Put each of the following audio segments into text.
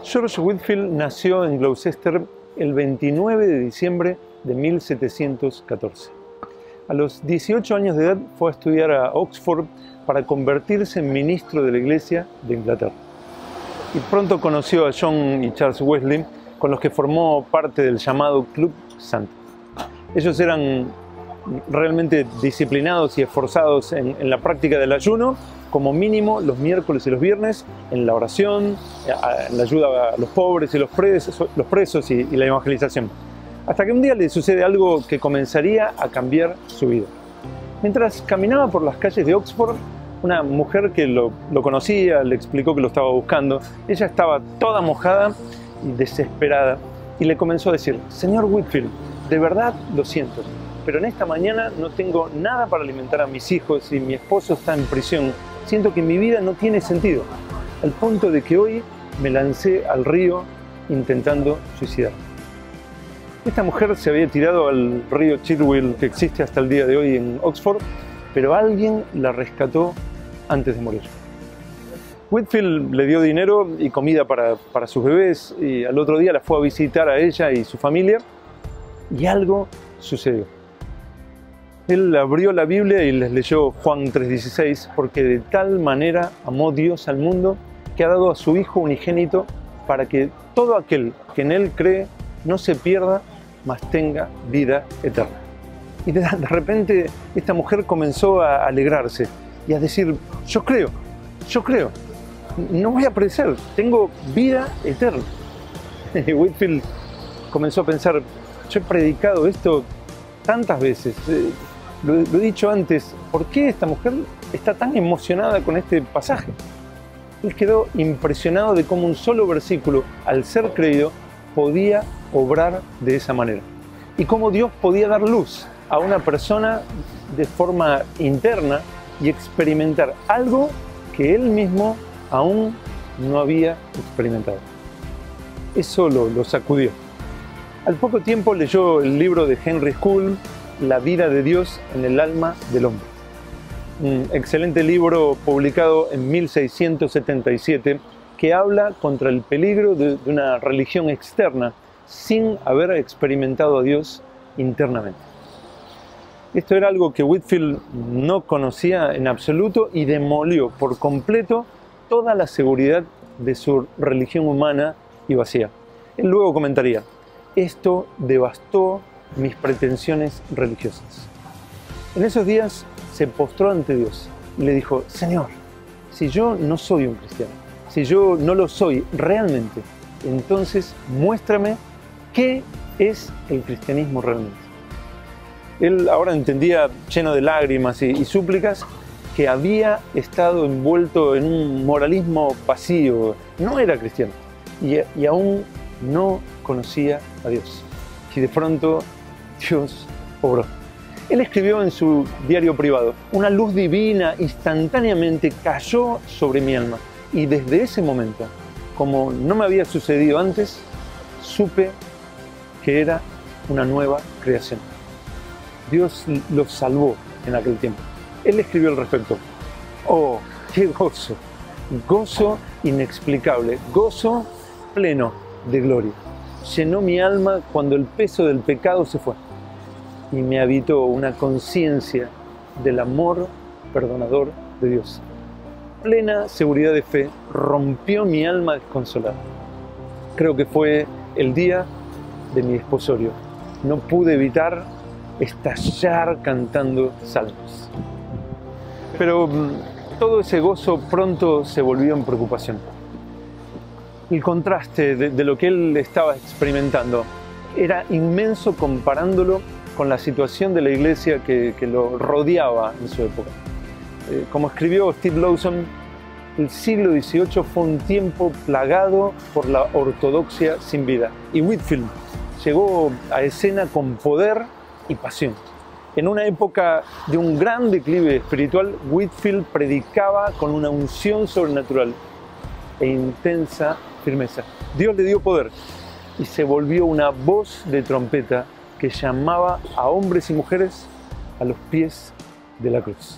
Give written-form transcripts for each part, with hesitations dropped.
George Whitefield nació en Gloucester el 29 de diciembre de 1714. A los 18 años de edad fue a estudiar a Oxford para convertirse en ministro de la Iglesia de Inglaterra. Y pronto conoció a John y Charles Wesley, con los que formó parte del llamado Club Santo. Ellos eran realmente disciplinados y esforzados en la práctica del ayuno, como mínimo los miércoles y los viernes, en la oración, en la ayuda a los pobres y los presos y la evangelización. Hasta que un día le sucede algo que comenzaría a cambiar su vida. Mientras caminaba por las calles de Oxford, una mujer que lo conocía le explicó que lo estaba buscando. Ella estaba toda mojada y desesperada y le comenzó a decir: «Señor Whitefield, de verdad lo siento, pero en esta mañana no tengo nada para alimentar a mis hijos y mi esposo está en prisión. Siento que mi vida no tiene sentido, al punto de que hoy me lancé al río intentando suicidarme». Esta mujer se había tirado al río Cherwell, que existe hasta el día de hoy en Oxford, pero alguien la rescató antes de morir. Whitefield le dio dinero y comida para sus bebés y al otro día la fue a visitar a ella y su familia y algo sucedió. Él abrió la Biblia y les leyó Juan 3:16, porque de tal manera amó Dios al mundo que ha dado a su Hijo unigénito para que todo aquel que en Él cree no se pierda, mas tenga vida eterna. Y de repente esta mujer comenzó a alegrarse y a decir: yo creo, no voy a perecer, tengo vida eterna. Y Whitefield comenzó a pensar: yo he predicado esto tantas veces, lo he dicho antes, ¿por qué esta mujer está tan emocionada con este pasaje? Él quedó impresionado de cómo un solo versículo, al ser creído, podía obrar de esa manera. Y cómo Dios podía dar luz a una persona de forma interna y experimentar algo que él mismo aún no había experimentado. Eso lo sacudió. Al poco tiempo leyó el libro de Henry School, La vida de Dios en el alma del hombre. Un excelente libro publicado en 1677 que habla contra el peligro de una religión externa sin haber experimentado a Dios internamente. Esto era algo que Whitefield no conocía en absoluto y demolió por completo toda la seguridad de su religión humana y vacía. Él luego comentaría: esto devastó mis pretensiones religiosas. En esos días se postró ante Dios y le dijo: Señor, si yo no soy un cristiano, si yo no lo soy realmente, entonces muéstrame qué es el cristianismo realmente. Él ahora entendía, lleno de lágrimas y súplicas, que había estado envuelto en un moralismo vacío, no era cristiano y aún no conocía a Dios. Y de pronto Dios obró. Él escribió en su diario privado: una luz divina instantáneamente cayó sobre mi alma y desde ese momento, como no me había sucedido antes, supe que era una nueva creación. Dios lo salvó en aquel tiempo. Él escribió al respecto: oh, qué gozo, gozo inexplicable, gozo pleno de gloria. Llenó mi alma cuando el peso del pecado se fue y me habitó una conciencia del amor perdonador de Dios. Plena seguridad de fe rompió mi alma desconsolada. Creo que fue el día de mi desposorio. No pude evitar estallar cantando salmos. Pero todo ese gozo pronto se volvió en preocupación. El contraste de lo que él estaba experimentando era inmenso comparándolo con la situación de la iglesia que lo rodeaba en su época. Como escribió Steve Lawson, el siglo XVIII fue un tiempo plagado por la ortodoxia sin vida. Y Whitefield llegó a escena con poder y pasión. En una época de un gran declive espiritual, Whitefield predicaba con una unción sobrenatural e intensa firmeza. Dios le dio poder y se volvió una voz de trompeta que llamaba a hombres y mujeres a los pies de la cruz.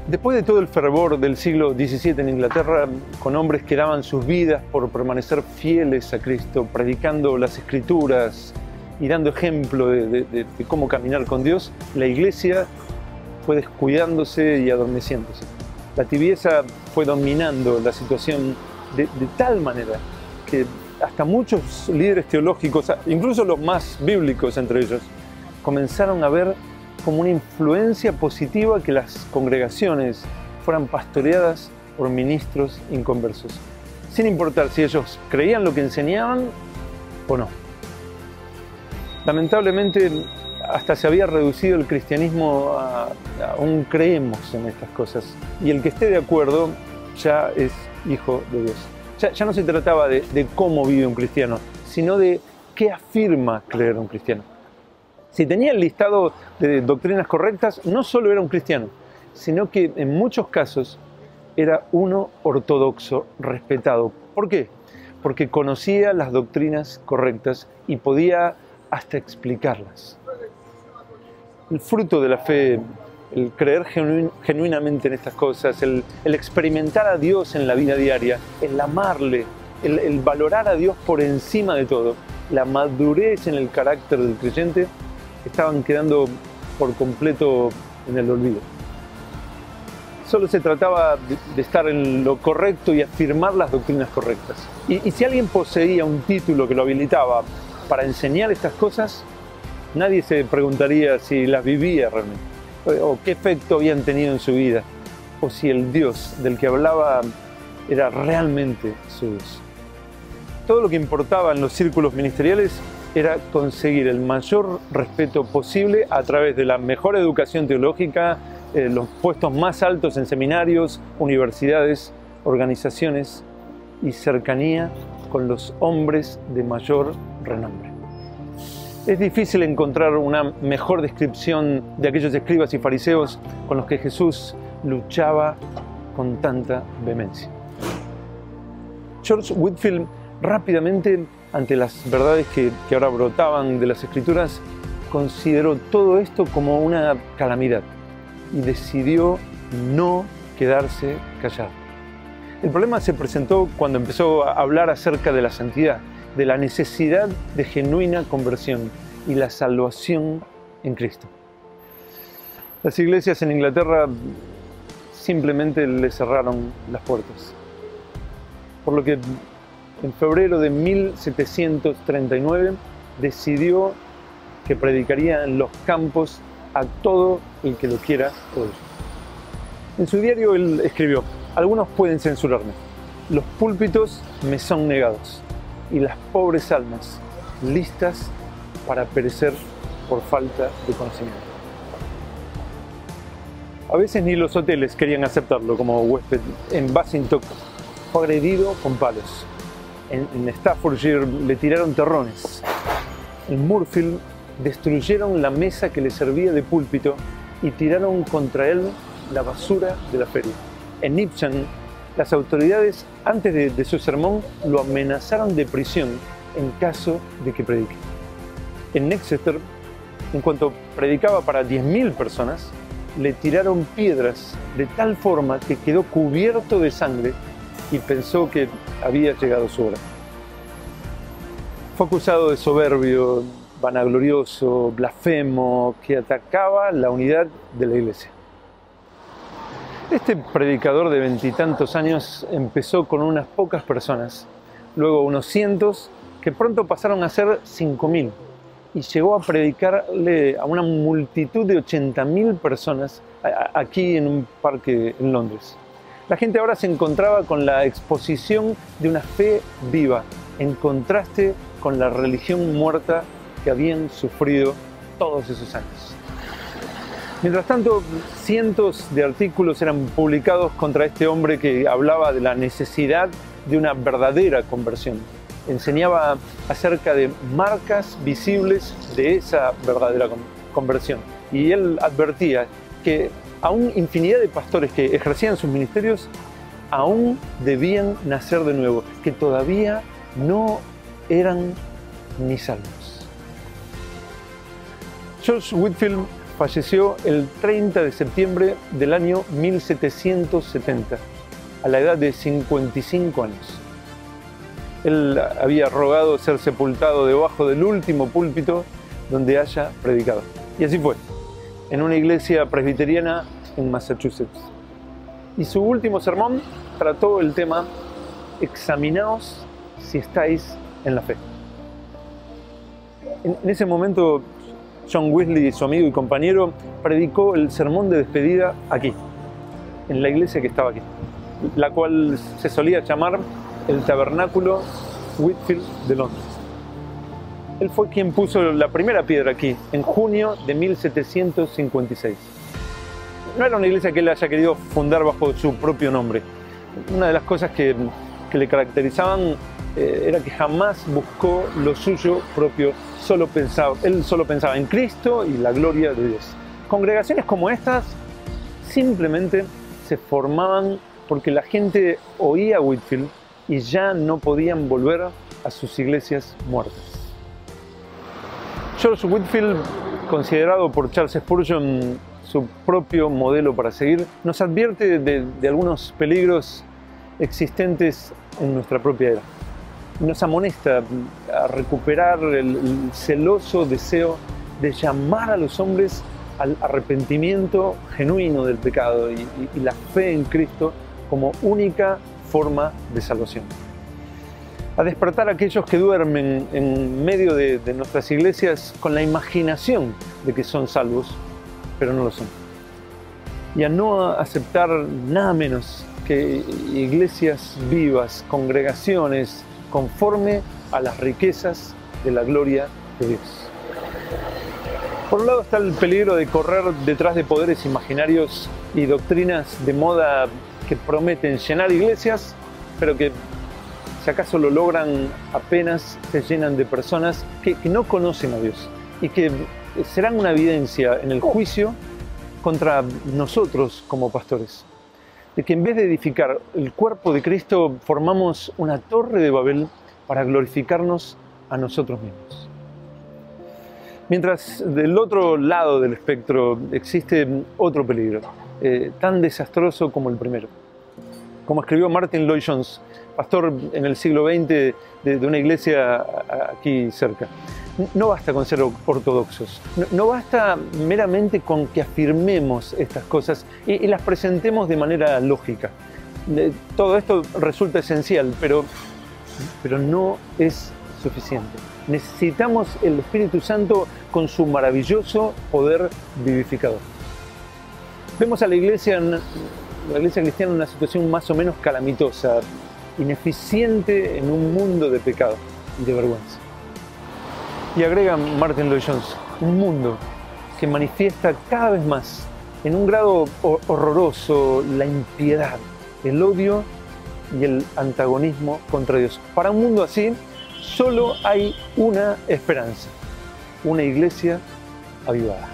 Después de todo el fervor del siglo XVII en Inglaterra, con hombres que daban sus vidas por permanecer fieles a Cristo, predicando las Escrituras y dando ejemplo de cómo caminar con Dios, la Iglesia fue descuidándose y adormeciéndose. La tibieza fue dominando la situación de tal manera que hasta muchos líderes teológicos, incluso los más bíblicos entre ellos, comenzaron a ver como una influencia positiva que las congregaciones fueran pastoreadas por ministros inconversos, sin importar si ellos creían lo que enseñaban o no. Lamentablemente, hasta se había reducido el cristianismo a un creemos en estas cosas, y el que esté de acuerdo ya es hijo de Dios. Ya no se trataba de cómo vive un cristiano, sino de qué afirma creer un cristiano. Si tenía el listado de doctrinas correctas, no solo era un cristiano, sino que en muchos casos era uno ortodoxo, respetado. ¿Por qué? Porque conocía las doctrinas correctas y podía hasta explicarlas. El fruto de la fe, el creer genuinamente en estas cosas, el experimentar a Dios en la vida diaria, el amarle, el valorar a Dios por encima de todo, la madurez en el carácter del creyente, estaban quedando por completo en el olvido. Solo se trataba de estar en lo correcto y afirmar las doctrinas correctas. Y si alguien poseía un título que lo habilitaba para enseñar estas cosas, nadie se preguntaría si las vivía realmente, o qué efecto habían tenido en su vida, o si el Dios del que hablaba era realmente su Dios. Todo lo que importaba en los círculos ministeriales era conseguir el mayor respeto posible a través de la mejor educación teológica, los puestos más altos en seminarios, universidades, organizaciones y cercanía con los hombres de mayor renombre. Es difícil encontrar una mejor descripción de aquellos escribas y fariseos con los que Jesús luchaba con tanta vehemencia. George Whitefield rápidamente, ante las verdades que ahora brotaban de las Escrituras, consideró todo esto como una calamidad y decidió no quedarse callado. El problema se presentó cuando empezó a hablar acerca de la santidad, de la necesidad de genuina conversión y la salvación en Cristo. Las iglesias en Inglaterra simplemente le cerraron las puertas, por lo que en febrero de 1739 decidió que predicaría en los campos a todo el que lo quiera oír. En su diario él escribió: algunos pueden censurarme, los púlpitos me son negados y las pobres almas listas para perecer por falta de conocimiento. A veces ni los hoteles querían aceptarlo como huésped. En Basingstoke fue agredido con palos. En Staffordshire le tiraron terrones. En Murfield destruyeron la mesa que le servía de púlpito y tiraron contra él la basura de la feria. En Ipswich, las autoridades, antes de su sermón, lo amenazaron de prisión en caso de que predique. En Exeter, en cuanto predicaba para 10.000 personas, le tiraron piedras de tal forma que quedó cubierto de sangre y pensó que había llegado su hora. Fue acusado de soberbio, vanaglorioso, blasfemo, que atacaba la unidad de la iglesia. Este predicador de 20 y tantos años empezó con unas pocas personas, luego unos cientos, que pronto pasaron a ser 5.000, y llegó a predicarle a una multitud de 80.000 personas aquí en un parque en Londres. La gente ahora se encontraba con la exposición de una fe viva, en contraste con la religión muerta que habían sufrido todos esos años. Mientras tanto, cientos de artículos eran publicados contra este hombre que hablaba de la necesidad de una verdadera conversión. Enseñaba acerca de marcas visibles de esa verdadera conversión. Y él advertía que aún infinidad de pastores que ejercían sus ministerios aún debían nacer de nuevo, que todavía no eran ni salvos. George Whitefield falleció el 30 de septiembre del año 1770, a la edad de 55 años. Él había rogado ser sepultado debajo del último púlpito donde haya predicado. Y así fue, en una iglesia presbiteriana en Massachusetts. Y su último sermón trató el tema: examinaos si estáis en la fe. En ese momento, John Wesley, su amigo y compañero, predicó el sermón de despedida aquí, en la iglesia que estaba aquí, la cual se solía llamar el Tabernáculo Whitefield de Londres. Él fue quien puso la primera piedra aquí, en junio de 1756. No era una iglesia que él haya querido fundar bajo su propio nombre. Una de las cosas que le caracterizaban era que jamás buscó lo suyo propio. Él solo pensaba en Cristo y la gloria de Dios. Congregaciones como estas simplemente se formaban porque la gente oía Whitefield y ya no podían volver a sus iglesias muertas. George Whitefield, considerado por Charles Spurgeon su propio modelo para seguir, nos advierte de algunos peligros existentes en nuestra propia era. Nos amonesta a recuperar el celoso deseo de llamar a los hombres al arrepentimiento genuino del pecado y la fe en Cristo como única forma de salvación. A despertar a aquellos que duermen en medio de nuestras iglesias con la imaginación de que son salvos, pero no lo son. Y a no aceptar nada menos que iglesias vivas, congregaciones conforme a las riquezas de la gloria de Dios. Por un lado está el peligro de correr detrás de poderes imaginarios y doctrinas de moda que prometen llenar iglesias, pero que, si acaso lo logran, apenas se llenan de personas que no conocen a Dios y que serán una evidencia en el juicio contra nosotros como pastores. De que en vez de edificar el cuerpo de Cristo, formamos una torre de Babel para glorificarnos a nosotros mismos. Mientras del otro lado del espectro existe otro peligro, tan desastroso como el primero. Como escribió Martin Lloyd-Jones, pastor en el siglo XX de una iglesia aquí cerca, no basta con ser ortodoxos, no basta meramente con que afirmemos estas cosas y las presentemos de manera lógica. Todo esto resulta esencial, pero no es suficiente. Necesitamos el Espíritu Santo con su maravilloso poder vivificador. Vemos a la iglesia cristiana en una situación más o menos calamitosa, ineficiente en un mundo de pecado y de vergüenza. Y agrega Martin Lloyd-Jones, un mundo que manifiesta cada vez más, en un grado horroroso, la impiedad, el odio y el antagonismo contra Dios. Para un mundo así, solo hay una esperanza: una iglesia avivada.